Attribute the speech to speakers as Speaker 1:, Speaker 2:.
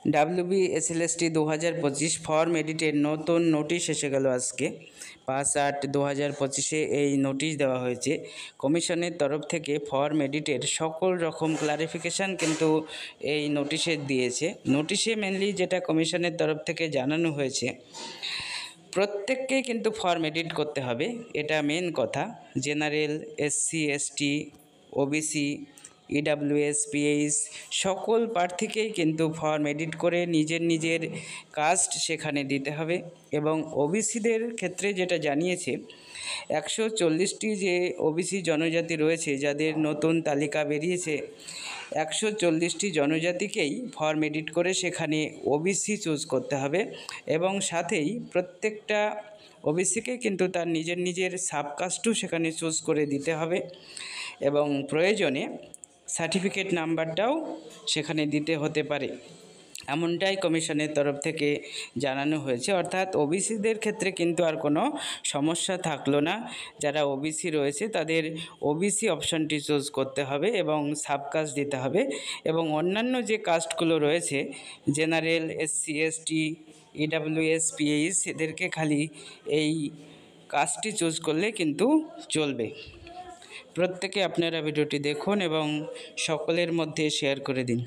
Speaker 1: WBSLST 2025 form এডিটের নতুন notice এসে গেল আজকে 5/8/2025 এই নোটিশ দেওয়া হয়েছে কমিশনের তরফ থেকে। ফর্ম এডিটের সকল রকম ক্লারিফিকেশান কিন্তু এই নোটিশে দিয়েছে। নোটিশে মেনলি যেটা কমিশনের তরফ থেকে জানানো হয়েছে, প্রত্যেককেই কিন্তু ফর্ম এডিট করতে হবে, এটা মেন কথা। General, SC ST, OBC, EWS, PH সকল প্রার্থীকেই কিন্তু ফর্ম এডিট করে নিজের কাস্ট সেখানে দিতে হবে। এবং ওবিসিদের ক্ষেত্রে যেটা জানিয়েছে, 140টি যে ওবিসি জনজাতি রয়েছে যাদের নতুন তালিকা বেরিয়েছে, 140টি জনজাতিকেই ফর্ম এডিট করে সেখানে ওবিসি চুজ করতে হবে। এবং সাথেই প্রত্যেকটা ওবিসিকে কিন্তু তার নিজের সাবকাস্টও সেখানে চুজ করে দিতে হবে এবং প্রয়োজনে সার্টিফিকেট নাম্বারটাও সেখানে দিতে হতে পারে, এমনটাই কমিশনের তরফ থেকে জানানো হয়েছে। অর্থাৎ ওবিসিদের ক্ষেত্রে কিন্তু আর কোনো সমস্যা থাকলো না। যারা ওবিসি রয়েছে তাদের ওবিসি অপশানটি চুজ করতে হবে এবং সাবকাস্ট দিতে হবে। এবং অন্যান্য যে কাস্টগুলো রয়েছে, general, SC ST, EWS, PH, এদেরকে খালি এই কাস্টটি চুজ করলে কিন্তু চলবে। প্রত্যেকে আপনারা ভিডিওটি দেখুন এবং সকলের মধ্যে শেয়ার করে দিন।